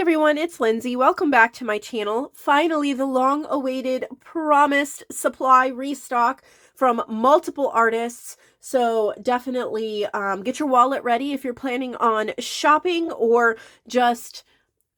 everyone, it's Lindsay. Welcome back to my channel. Finally, the long-awaited promised supply restock from multiple artists. So definitely get your wallet ready if you're planning on shopping or just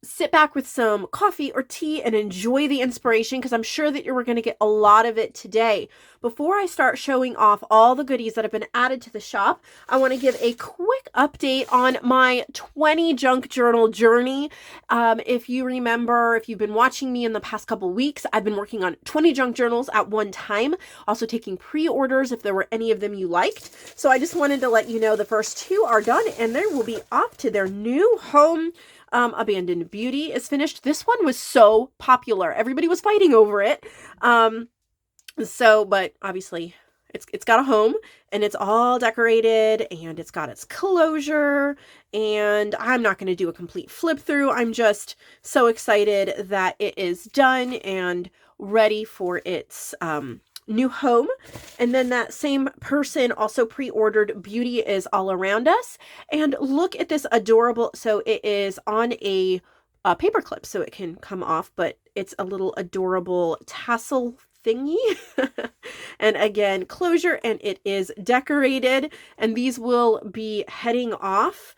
sit back with some coffee or tea and enjoy the inspiration, because I'm sure that you're going to get a lot of it today. Before I start showing off all the goodies that have been added to the shop, I want to give a quick update on my 20 junk journal journey. If you remember, if you've been watching me in the past couple weeks, I've been working on 20 junk journals at one time, also taking pre-orders if there were any of them you liked. So I just wanted to let you know the first two are done and they will be off to their new home. Abandoned Beauty is finished. This one was so popular. Everybody was fighting over it. But obviously it's got a home and it's all decorated and it's got its closure, and I'm not going to do a complete flip through. I'm just so excited that it is done and ready for its, new home. And then that same person also pre-ordered Beauty is All Around Us. And look at this adorable, so it is on a paper clip so it can come off, but it's a little adorable tassel thingy. And again, closure, and it is decorated, and these will be heading off.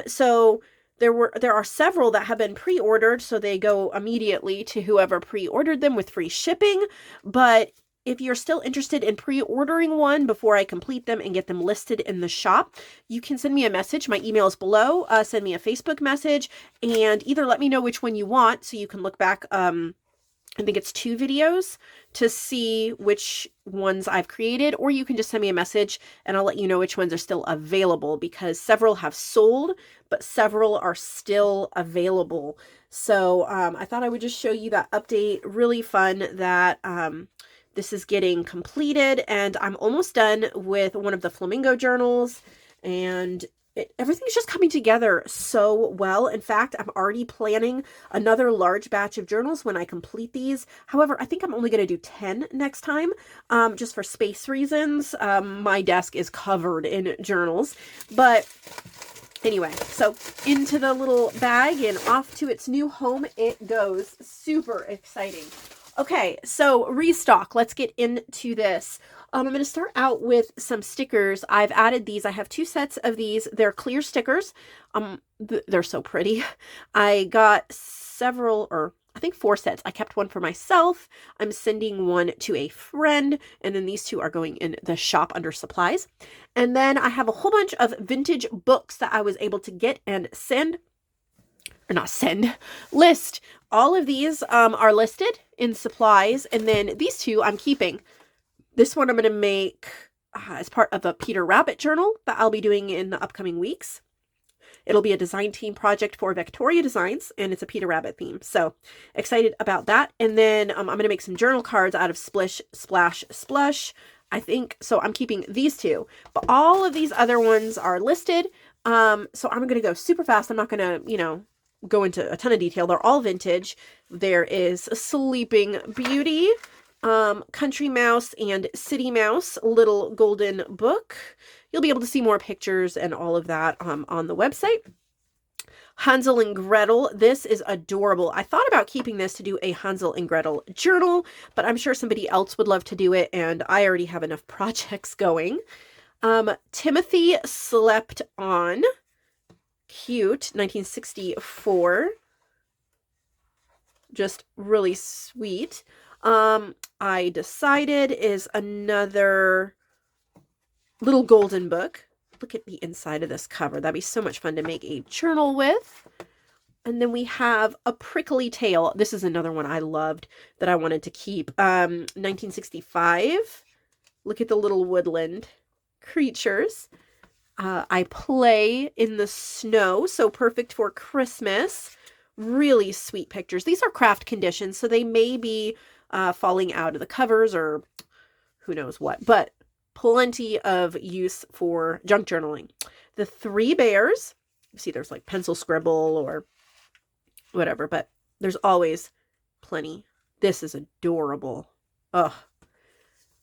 So there are several that have been pre-ordered, so they go immediately to whoever pre-ordered them with free shipping. But if you're still interested in pre-ordering one before I complete them and get them listed in the shop, you can send me a message. My email is below. Send me a Facebook message and either let me know which one you want so you can look back, I think it's 2 videos to see which ones I've created, or you can just send me a message and I'll let you know which ones are still available, because several have sold, but several are still available. So I thought I would just show you that update. Really fun that this is getting completed, and I'm almost done with one of the flamingo journals, and everything's just coming together so well. In fact, I'm already planning another large batch of journals when I complete these. However, I think I'm only going to do 10 next time, just for space reasons. My desk is covered in journals, but anyway, so into the little bag and off to its new home it goes. Super exciting. Okay, so restock. Let's get into this. I'm going to start out with some stickers. I've added these. I have 2 sets of these. They're clear stickers. They're so pretty. I got several, or I think 4 sets. I kept one for myself. I'm sending one to a friend, and then these 2 are going in the shop under supplies. And then I have a whole bunch of vintage books that I was able to get and list. All of these are listed in supplies, and then these 2 I'm keeping. This one I'm going to make as part of a Peter Rabbit journal that I'll be doing in the upcoming weeks. It'll be a design team project for Victoria Designs, and it's a Peter Rabbit theme. So excited about that. And then I'm going to make some journal cards out of Splish, Splash, Splush, I think. So I'm keeping these 2, but all of these other ones are listed. So I'm going to go super fast. I'm not going to, go into a ton of detail. They're all vintage. There is Sleeping Beauty, Country Mouse, and City Mouse little golden book. You'll be able to see more pictures and all of that on the website. Hansel and Gretel. This is adorable. I thought about keeping this to do a Hansel and Gretel journal, but I'm sure somebody else would love to do it, and I already have enough projects going. Timothy Slept On. Cute, 1964. Just really sweet. I Decided is another little golden book. Look at the inside of this cover. That'd be so much fun to make a journal with. And then we have A Prickly Tail. This is another one I loved that I wanted to keep. 1965. Look at the little woodland creatures. I Play in the Snow, so perfect for Christmas. Really sweet pictures. These are craft conditions, so they may be falling out of the covers or who knows what, but plenty of use for junk journaling. The 3 Bears. You see there's like pencil scribble or whatever, but there's always plenty. This is adorable. Ugh.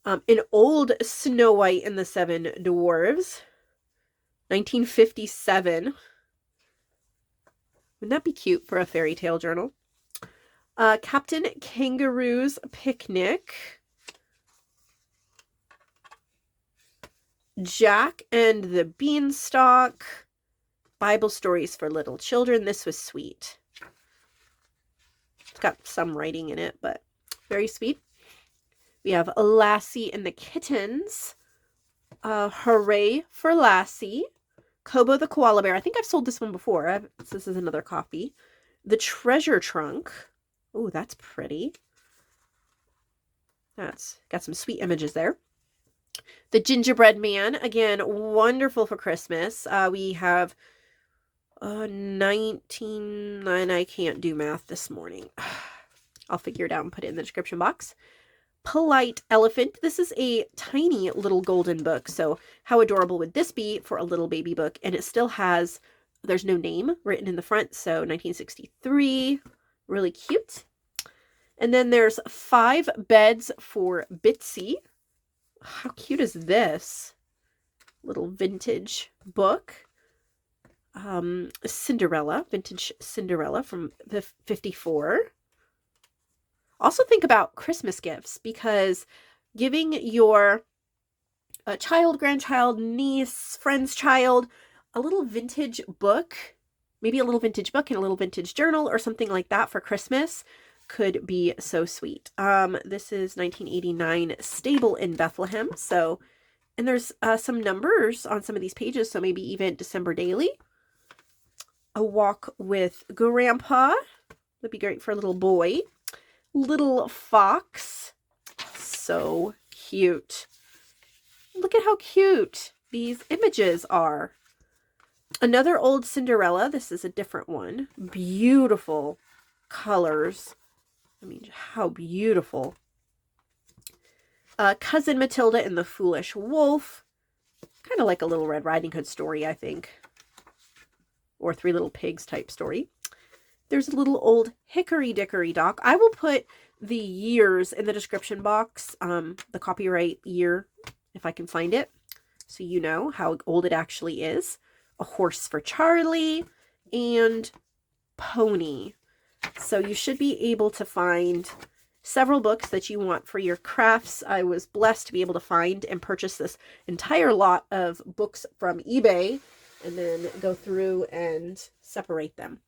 An old Snow White and the 7 Dwarves. 1957. Wouldn't that be cute for a fairy tale journal? Captain Kangaroo's Picnic. Jack and the Beanstalk. Bible stories for little children. This was sweet. It's got some writing in it, but very sweet. We have Lassie and the Kittens. Hooray for Lassie. Kobo the Koala Bear. I think I've sold this one before. This is another copy. The Treasure Trunk. Oh, that's pretty. That's got some sweet images there. The Gingerbread Man. Again, wonderful for Christmas. We have 19, and I can't do math this morning. I'll figure it out and put it in the description box. Polite Elephant. This is a tiny little golden book, so how adorable would this be for a little baby book? And it still has, there's no name written in the front, so 1963. Really cute. And then there's 5 Beds for Bitsy. How cute is this? Little vintage book. Cinderella, vintage Cinderella from the 54. Also think about Christmas gifts, because giving your child, grandchild, niece, friend's child a little vintage book, maybe a little vintage book and a little vintage journal or something like that for Christmas could be so sweet. This is 1989 Stable in Bethlehem. So, and there's some numbers on some of these pages, so maybe even December Daily. A Walk with Grandpa. Would be great for a little boy. Little Fox. So cute. Look at how cute these images are. Another old Cinderella. This is a different one. Beautiful colors. I mean, how beautiful. Cousin Matilda and the Foolish Wolf. Kind of like a Little Red Riding Hood story, I think. Or Three Little Pigs type story. There's a little old Hickory Dickory Dock. I will put the years in the description box, the copyright year, if I can find it, so you know how old it actually is. A Horse for Charlie and Pony. So you should be able to find several books that you want for your crafts. I was blessed to be able to find and purchase this entire lot of books from eBay and then go through and separate them.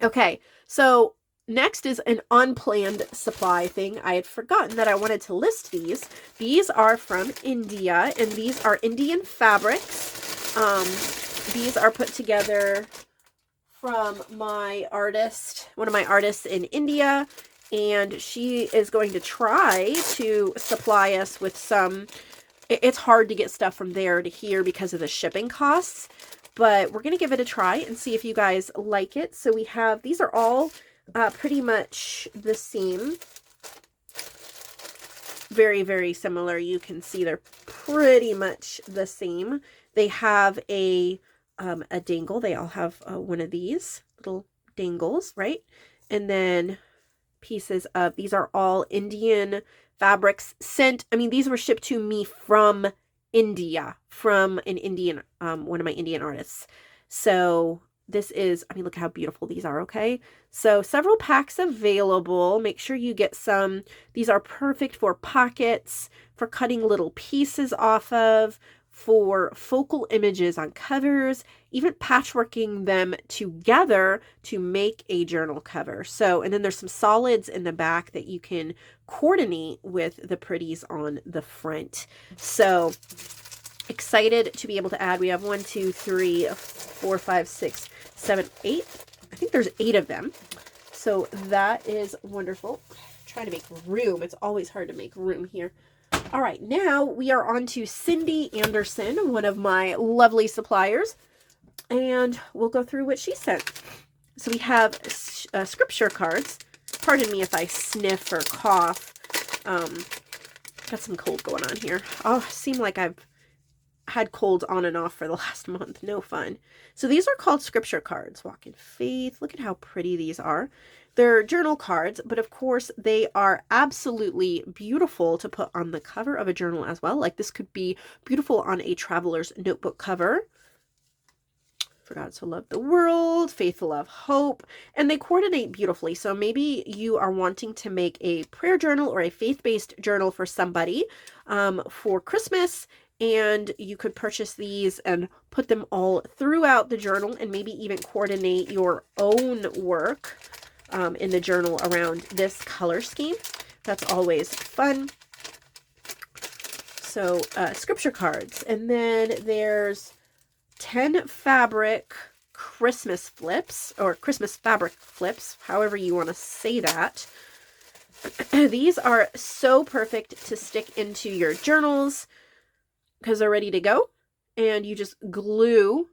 Okay, so next is an unplanned supply thing. I had forgotten that I wanted to list these. These are from India, and these are Indian fabrics. These are put together from my artist, one of my artists in India, and she is going to try to supply us with some. It's hard to get stuff from there to here because of the shipping costs. But we're going to give it a try and see if you guys like it. So we have, these are all pretty much the same. Very, very similar. You can see they're pretty much the same. They have a dangle. They all have one of these little dangles, right? And then pieces of, these are all Indian fabrics sent. I mean, these were shipped to me from India, from an Indian, one of my Indian artists. So this is, I mean, look how beautiful these are, okay? So several packs available. Make sure you get some. These are perfect for pockets, for cutting little pieces off of, for focal images on covers, even patchworking them together to make a journal cover. So, and then there's some solids in the back that you can coordinate with the pretties on the front. So excited to be able to add. We have 1, 2, 3, 4, 5, 6, 7, 8. I think there's 8 of them. So that is wonderful. Trying to make room. It's always hard to make room here. All right, now we are on to Cindy Anderson, one of my lovely suppliers, and we'll go through what she sent. So we have scripture cards. Pardon me if I sniff or cough. Got some cold going on here. Oh, seem like I've had colds on and off for the last month. No fun. So these are called scripture cards. Walk in faith. Look at how pretty these are. They're journal cards, but of course they are absolutely beautiful to put on the cover of a journal as well. Like this could be beautiful on a traveler's notebook cover. For God so loved the world, faith, love, hope, and they coordinate beautifully. So maybe you are wanting to make a prayer journal or a faith-based journal for somebody for Christmas, and you could purchase these and put them all throughout the journal and maybe even coordinate your own work in the journal around this color scheme. That's always fun. So scripture cards, and then there's 10 fabric Christmas flips, or Christmas fabric flips, however you want to say that. These are so perfect to stick into your journals because they're ready to go, and you just glue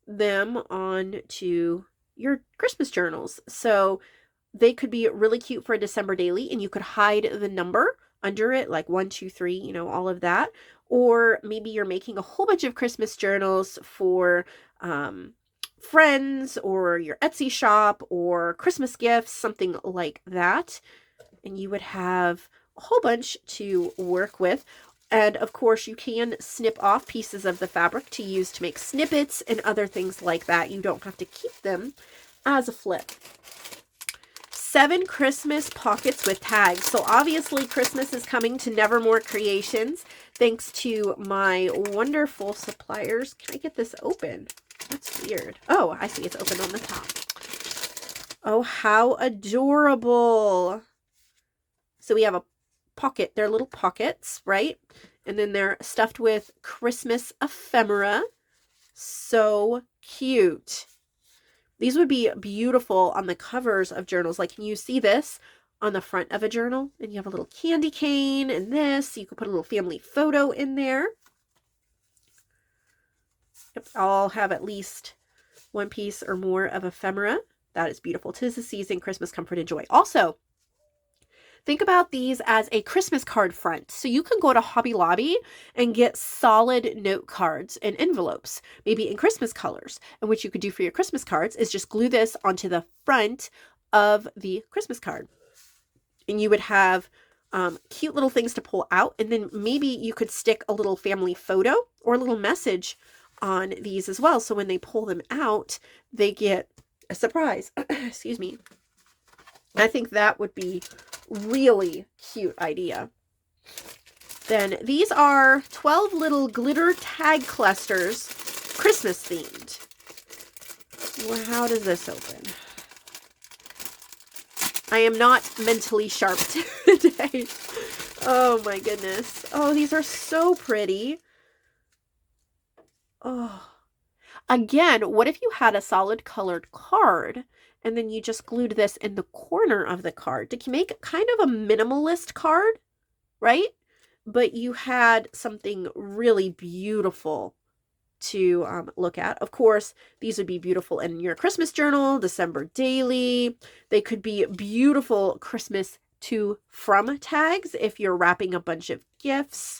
them onto your Christmas journals. So they could be really cute for a December daily, and you could hide the number under it, like 1, 2, 3, you know, all of that. Or maybe you're making a whole bunch of Christmas journals for friends or your Etsy shop or Christmas gifts, something like that. And you would have a whole bunch to work with. And of course, you can snip off pieces of the fabric to use to make snippets and other things like that. You don't have to keep them as a flip. 7 Christmas pockets with tags. So obviously Christmas is coming to Nevermore Creations, thanks to my wonderful suppliers. Can I get this open? That's weird. Oh, I see it's open on the top. Oh, how adorable. So we have a pocket. They're little pockets, right? And then they're stuffed with Christmas ephemera. So cute. These would be beautiful on the covers of journals. Like, can you see this on the front of a journal? And you have a little candy cane and this. You could put a little family photo in there. Yep, I'll have at least one piece or more of ephemera. That is beautiful. 'Tis the season, Christmas, comfort, and joy. Also, think about these as a Christmas card front. So you can go to Hobby Lobby and get solid note cards and envelopes, maybe in Christmas colors. And what you could do for your Christmas cards is just glue this onto the front of the Christmas card. And you would have cute little things to pull out. And then maybe you could stick a little family photo or a little message on these as well. So when they pull them out, they get a surprise. Excuse me. I think that would be really cute idea. Then these are 12 little glitter tag clusters, Christmas themed. Well, how does this open? I am not mentally sharp today. Oh my goodness. Oh, these are so pretty. Oh. Again, what if you had a solid colored card and then you just glued this in the corner of the card to make kind of a minimalist card, right? But you had something really beautiful to look at. Of course, these would be beautiful in your Christmas journal, December daily. They could be beautiful Christmas to from tags if you're wrapping a bunch of gifts.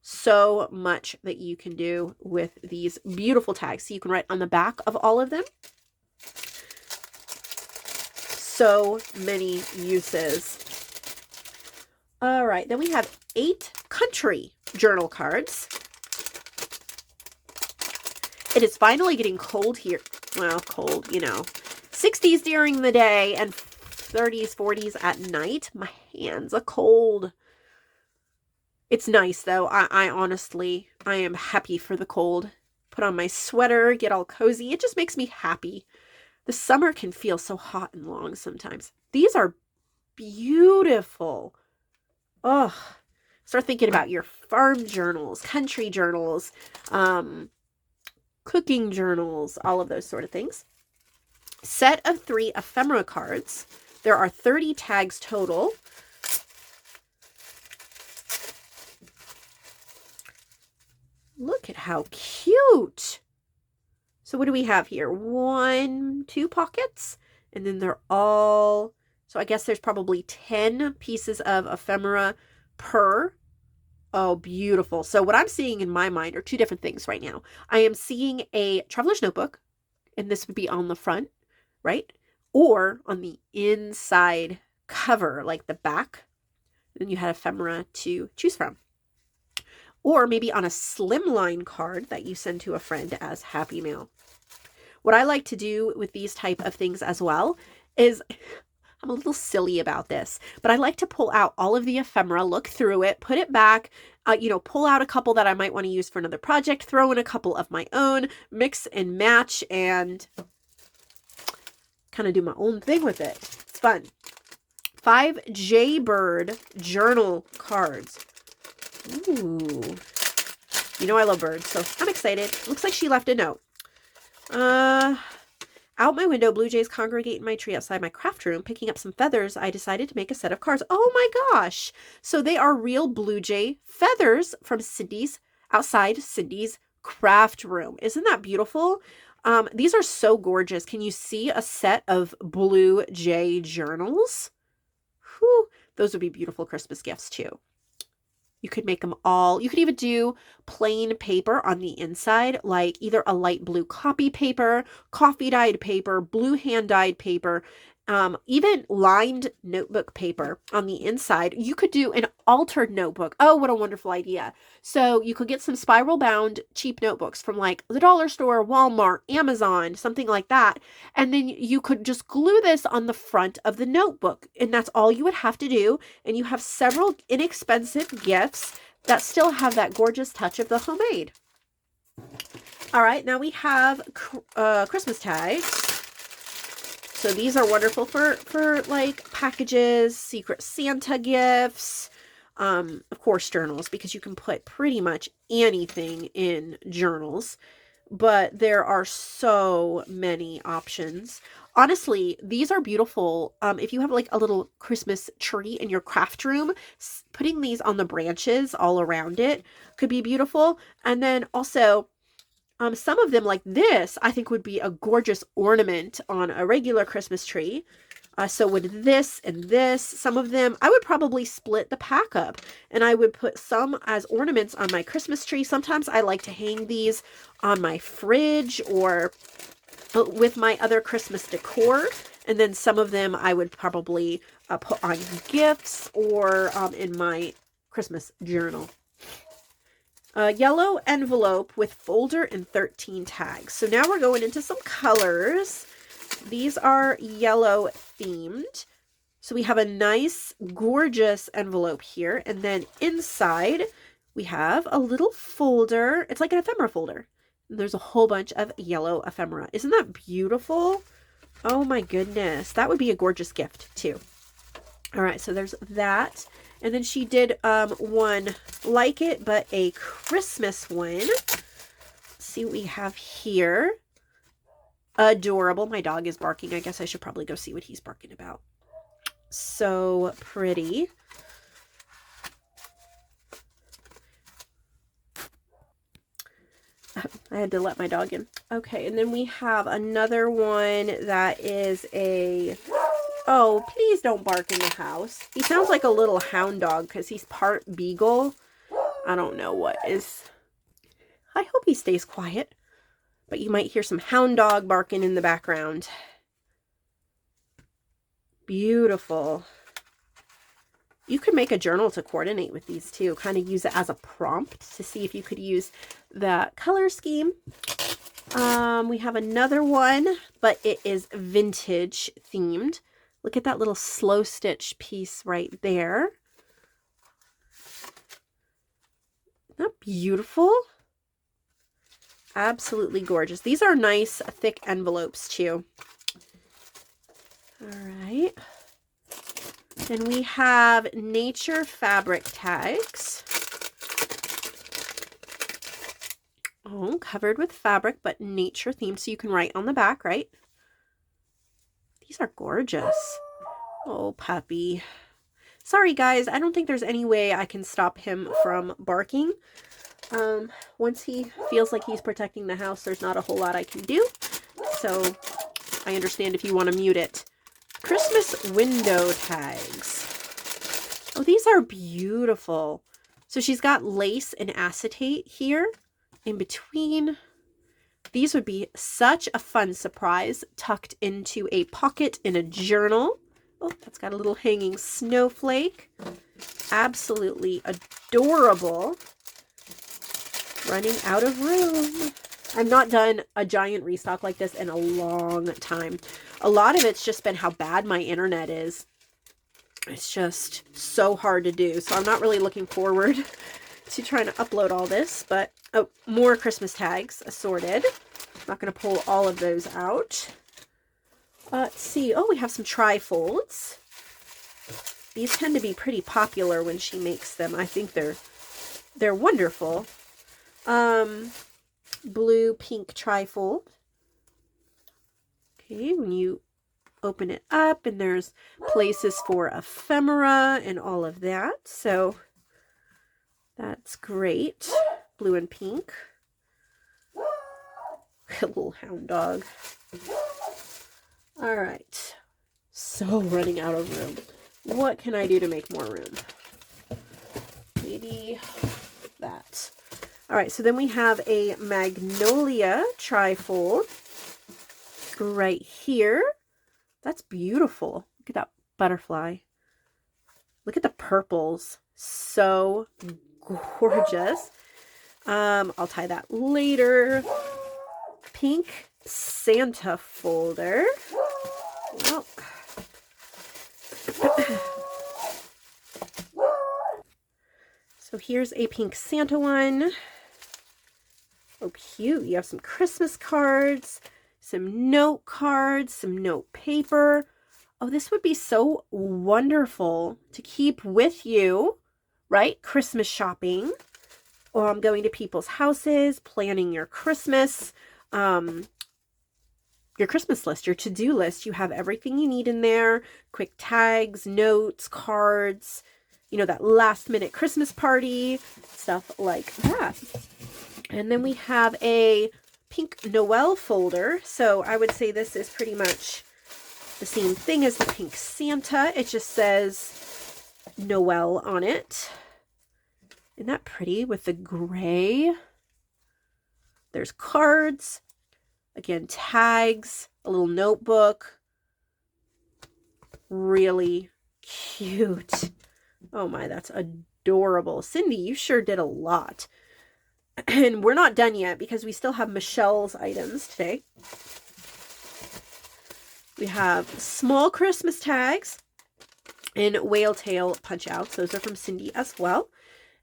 So much that you can do with these beautiful tags. So you can write on the back of all of them. So many uses. All right, then we have 8 country journal cards. It is finally getting cold here. Well, cold, you know. 60s during the day and 30s, 40s at night. My hands are cold. It's nice though. I honestly, I am happy for the cold. Put on my sweater, get all cozy. It just makes me happy. The summer can feel so hot and long sometimes. These are beautiful. Oh, start thinking about your farm journals, country journals, cooking journals, all of those sort of things. Set of 3 ephemera cards. There are 30 tags total. Look at how cute. So what do we have here? 1, 2 pockets, and then they're all, so I guess there's probably 10 pieces of ephemera per. Oh, beautiful. So what I'm seeing in my mind are 2 different things right now. I am seeing a traveler's notebook, and this would be on the front, right? Or on the inside cover, like the back. Then you had ephemera to choose from. Or maybe on a slimline card that you send to a friend as Happy Mail. What I like to do with these type of things as well is I'm a little silly about this, but I like to pull out all of the ephemera, look through it, put it back, pull out a couple that I might want to use for another project, throw in a couple of my own, mix and match, and kind of do my own thing with it. It's fun. 5 Jaybird journal cards. Ooh. You know I love birds, so I'm excited. Looks like she left a note. Out my window, blue jays congregate in my tree outside my craft room. Picking up some feathers, I decided to make a set of cards. Oh my gosh! So they are real blue jay feathers from outside Cindy's craft room. Isn't that beautiful? These are so gorgeous. Can you see a set of blue jay journals? Whew, those would be beautiful Christmas gifts too. You could make them all. You could even do plain paper on the inside, like either a light blue copy paper, coffee dyed paper, blue hand dyed paper, even lined notebook paper on the inside. You could do an altered notebook. Oh, what a wonderful idea. So you could get some spiral bound cheap notebooks from like the dollar store, Walmart, Amazon, something like that. And then you could just glue this on the front of the notebook. And that's all you would have to do. And you have several inexpensive gifts that still have that gorgeous touch of the homemade. All right, now we have Christmas tags. So these are wonderful for like packages, Secret Santa gifts, of course journals, because you can put pretty much anything in journals, but there are so many options. Honestly, these are beautiful. If you have like a little Christmas tree in your craft room, putting these on the branches all around it could be beautiful. And then also, some of them like this, I think would be a gorgeous ornament on a regular Christmas tree. So would this and this. Some of them, I would probably split the pack up and I would put some as ornaments on my Christmas tree. Sometimes I like to hang these on my fridge or with my other Christmas decor. And then some of them I would probably put on gifts or in my Christmas journal. Yellow envelope with folder and 13 tags. So now we're going into some colors. These are yellow themed. So we have a nice, gorgeous envelope here. And then inside we have a little folder. It's like an ephemera folder. There's a whole bunch of yellow ephemera. Isn't that beautiful? Oh my goodness. That would be a gorgeous gift too. All right, so there's that. And then she did one like it, but a Christmas one. Let's see what we have here. Adorable. My dog is barking. I guess I should probably go see what he's barking about. So pretty. I had to let my dog in. Okay, and then we have another one that is a... Oh, please don't bark in the house. He sounds like a little hound dog because he's part beagle. I don't know what is. I hope he stays quiet. But you might hear some hound dog barking in the background. Beautiful. You could make a journal to coordinate with these too. Kind of use it as a prompt to see if you could use the color scheme. We have another one, but it is vintage themed. Look at that little slow stitch piece right there. Isn't that beautiful? Absolutely gorgeous. These are nice, thick envelopes too. All right. Then we have nature fabric tags. Oh, covered with fabric, but nature themed, so you can write on the back, right? These are gorgeous. Oh, puppy. Sorry, guys. I don't think there's any way I can stop him from barking. Once he feels like he's protecting the house, there's not a whole lot I can do. So I understand if you want to mute it. Christmas window tags. Oh, these are beautiful. So she's got lace and acetate here in between. These would be such a fun surprise tucked into a pocket in a journal. Oh, that's got a little hanging snowflake. Absolutely adorable. Running out of room. I've not done a giant restock like this in a long time. A lot of it's just been how bad my internet is. It's just so hard to do. So I'm not really looking forward to trying to upload all this. But, oh, more Christmas tags assorted. I'm not going to pull all of those out. Let's see. Oh, we have some trifolds. These tend to be pretty popular when she makes them. I think they're wonderful. Blue, pink trifold. Okay, when you open it up, and there's places for ephemera and all of that. So that's great. Blue and pink. A little hound dog. All right. So running out of room. What can I do to make more room? Maybe that. All right, so then we have a magnolia trifold right here. That's beautiful. Look at that butterfly. Look at the purples. So gorgeous. I'll tie that later. Pink Santa folder. Well, so here's a pink Santa one. Oh, cute. You have some Christmas cards, some note cards, some note paper. Oh, this would be so wonderful to keep with you, right? Christmas shopping, or I'm going to people's houses, planning your Christmas list, your to-do list. You have everything you need in there. Quick tags, notes, cards, you know, that last minute Christmas party, stuff like that. And then we have a pink Noel folder. So I would say this is pretty much the same thing as the pink Santa. It just says Noel on it. Isn't that pretty with the gray? There's cards. Again, tags, a little notebook. Really cute. Oh my, that's adorable. Cindy, you sure did a lot. And we're not done yet because we still have Michelle's items today. We have small Christmas tags and whale tail punch outs. Those are from Cindy as well.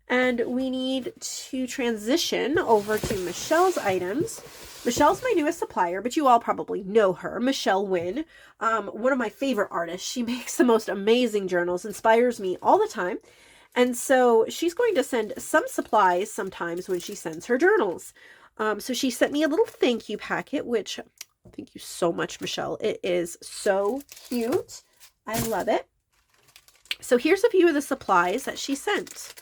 And we need to transition over to Michelle's items. Michelle's my newest supplier, but you all probably know her, Michelle Nguyen. One of my favorite artists. She makes the most amazing journals, inspires me all the time. And so she's going to send some supplies sometimes when she sends her journals. So she sent me a little thank you packet, which thank you so much, Michelle. It is so cute. I love it. So here's a few of the supplies that she sent.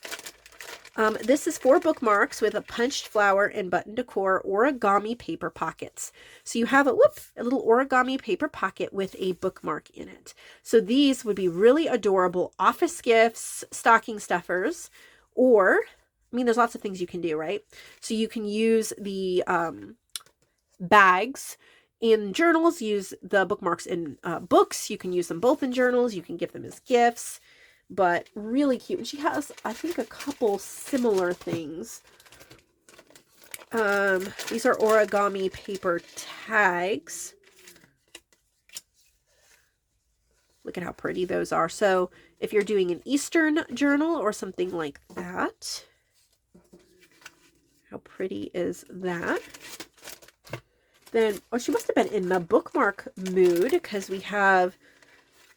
This is 4 bookmarks with a punched flower and button decor origami paper pockets. So you have a little origami paper pocket with a bookmark in it. So these would be really adorable office gifts, stocking stuffers, or, I mean, there's lots of things you can do, right? So you can use the bags in journals, use the bookmarks in books. You can use them both in journals. You can give them as gifts. But really cute. And she has, I think, a couple similar things. These are origami paper tags. Look at how pretty those are. So if you're doing an Eastern journal or something like that, how pretty is that? Then, oh, she must have been in the bookmark mood because we have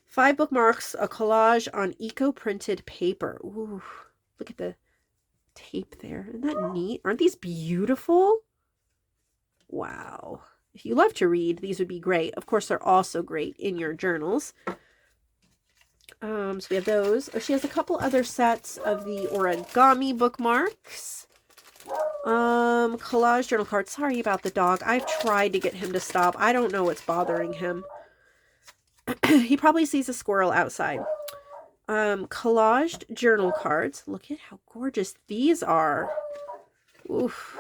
5 bookmarks, a collage on eco-printed paper. Ooh, look at the tape there. Isn't that neat? Aren't these beautiful? Wow. If you love to read, these would be great. Of course, they're also great in your journals. So we have those. Oh, she has a couple other sets of the origami bookmarks. Collage journal cards. Sorry about the dog. I've tried to get him to stop. I don't know what's bothering him. He probably sees a squirrel outside. Collaged journal cards. Look at how gorgeous these are. Oof.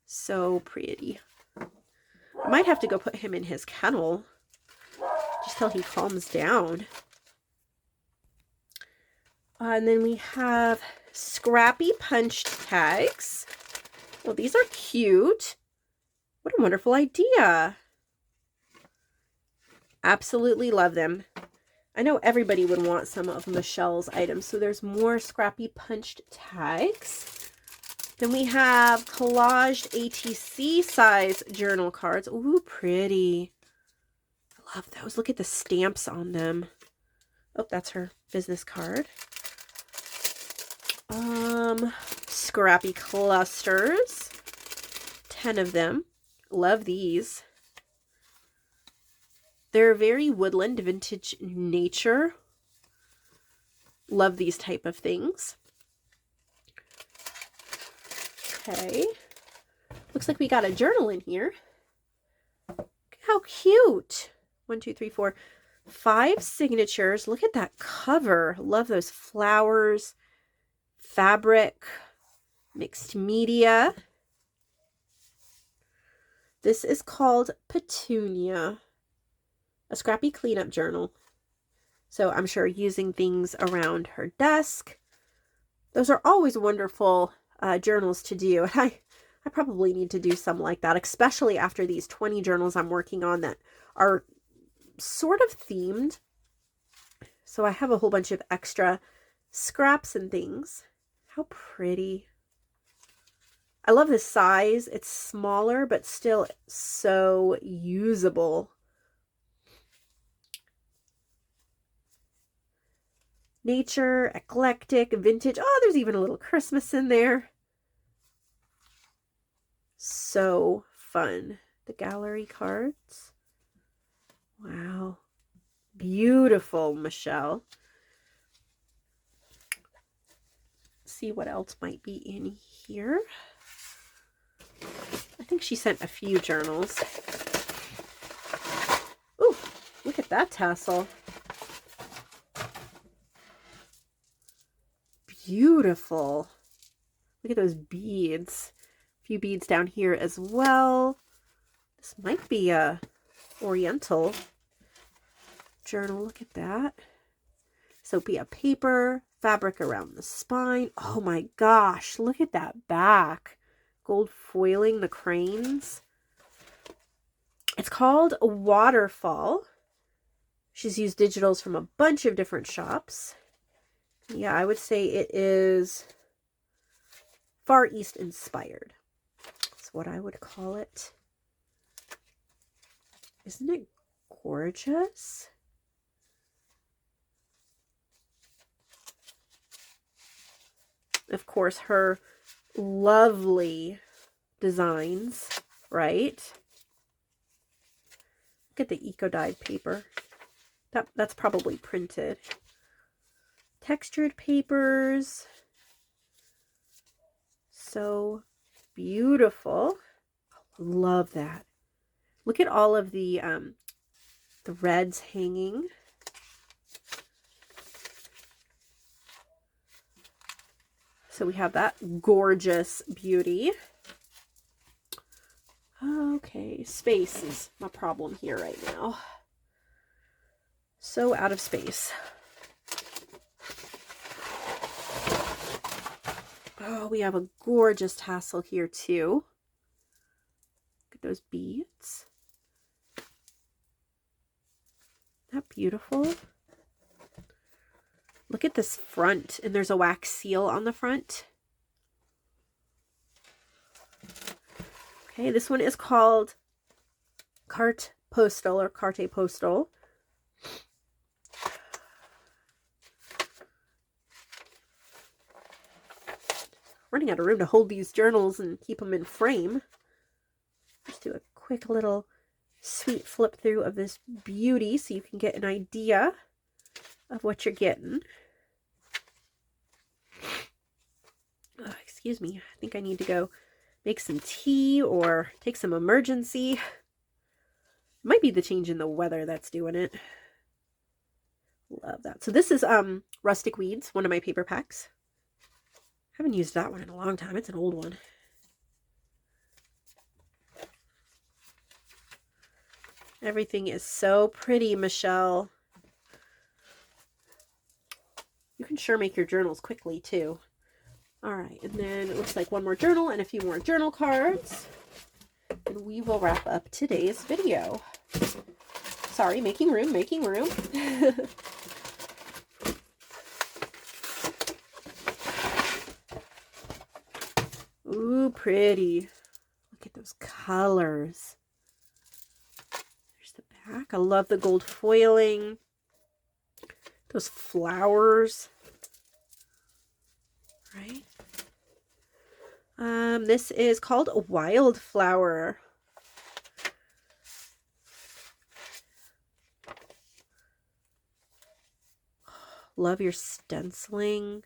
So pretty. I might have to go put him in his kennel just till he calms down. And then we have scrappy punch tags. Well, these are cute. What a wonderful idea. Absolutely love them. I know everybody would want some of Michelle's items. So there's more scrappy punched tags. Then we have collaged ATC size journal cards. Ooh, pretty. I love those. Look at the stamps on them. Oh, that's her business card. Scrappy clusters. 10 of them. Love these. They're very woodland, vintage nature. Love these type of things. Okay. Looks like we got a journal in here. How cute. 1, 2, 3, 4, 5 signatures. Look at that cover. Love those flowers, fabric, mixed media. This is called Petunia, a scrappy cleanup journal. So I'm sure using things around her desk. Those are always wonderful journals to do. And I probably need to do some like that, especially after these 20 journals I'm working on that are sort of themed. So I have a whole bunch of extra scraps and things. How pretty. I love the size. It's smaller, but still so usable. Nature, eclectic, vintage. Oh, there's even a little Christmas in there. So fun. The gallery cards. Wow. Beautiful, Michelle. See what else might be in here. I think she sent a few journals. Ooh, look at that tassel. Beautiful. Look at those beads. A few beads down here as well. This might be a oriental journal. Look at that. Soapy paper, fabric around the spine. Oh my gosh, look at that back. Gold foiling the cranes. It's called Waterfall. She's used digitals from a bunch of different shops. Yeah, I would say it is Far East inspired. That's what I would call it. Isn't it gorgeous? Of course, her lovely designs, right? Look at the eco-dyed paper. That's probably printed. Textured papers. So beautiful. Love that. Look at all of the reds hanging. So we have that gorgeous beauty. Okay, space is my problem here right now. So out of space. Oh, we have a gorgeous tassel here too. Look at those beads. Isn't that beautiful? Look at this front, and there's a wax seal on the front. Okay, this one is called Carte Postal or Carte Postal. Running out of room to hold these journals and keep them in frame. Just do a quick little sweet flip through of this beauty so you can get an idea of what you're getting. Oh, excuse me. I think I need to go make some tea or take some emergency. It might be the change in the weather that's doing it. Love that. So this is Rustic Weeds, one of my paper packs. Haven't used that one in a long time. It's an old one. Everything is so pretty, Michelle. You can sure make your journals quickly too. All right, and then it looks like one more journal and a few more journal cards. and we will wrap up today's video. Sorry, making room, making room. Ooh, pretty. Look at those colors. There's the back. I love the gold foiling. Those flowers. Right? This is called a Wildflower. Love your stenciling.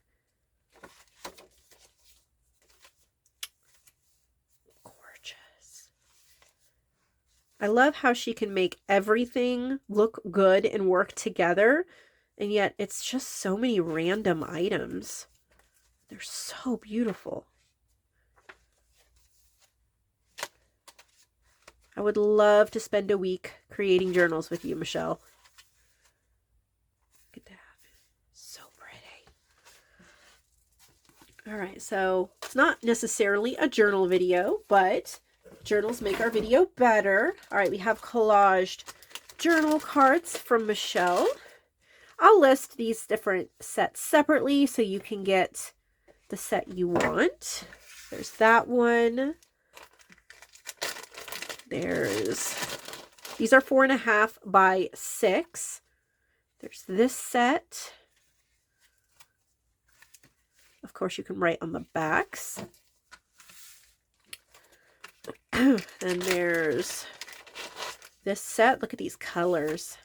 Gorgeous. I love how she can make everything look good and work together, and yet it's just so many random items. They're so beautiful. I would love to spend a week creating journals with you, Michelle. Look at that. So pretty. All right, so it's not necessarily a journal video, but journals make our video better. All right, we have collaged journal cards from Michelle. I'll list these different sets separately so you can get the set you want. There's that one. These are 4.5 by 6. There's this set. Of course, you can write on the backs. And there's this set. Look at these colors.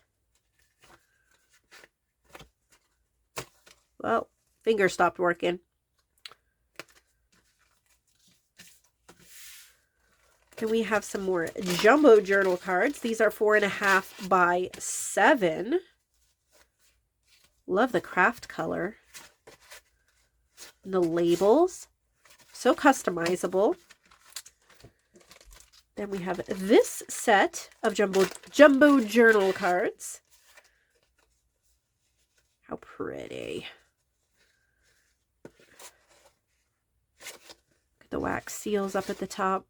Well, finger stopped working. And we have some more jumbo journal cards. These are 4.5 by 7. Love the craft color. And the labels. So customizable. Then we have this set of jumbo journal cards. How pretty. Look at the wax seals up at the top.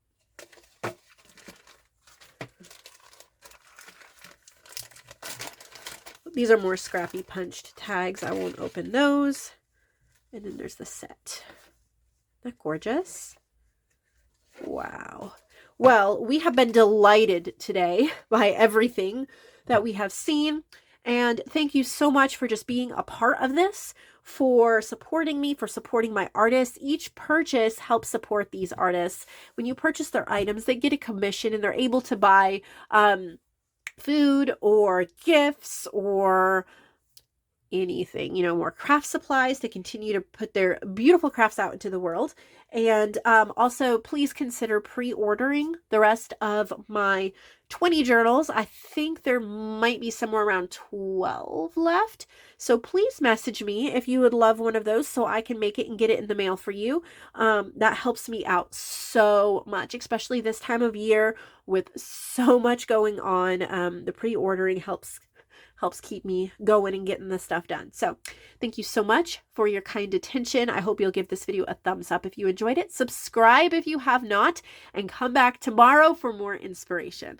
These are more scrappy punched tags. I won't open those. And then there's the set. Isn't that gorgeous? Wow. Well, we have been delighted today by everything that we have seen. And thank you so much for just being a part of this, for supporting me, for supporting my artists. Each purchase helps support these artists. When you purchase their items, they get a commission and they're able to buy food or gifts or anything, more craft supplies to continue to put their beautiful crafts out into the world. And also, please consider pre-ordering the rest of my 20 journals. I think there might be somewhere around 12 left. So please message me if you would love one of those so I can make it and get it in the mail for you. That helps me out so much, especially this time of year with so much going on. The pre-ordering helps keep me going and getting this stuff done. So thank you so much for your kind attention. I hope you'll give this video a thumbs up if you enjoyed it. Subscribe if you have not, and come back tomorrow for more inspiration.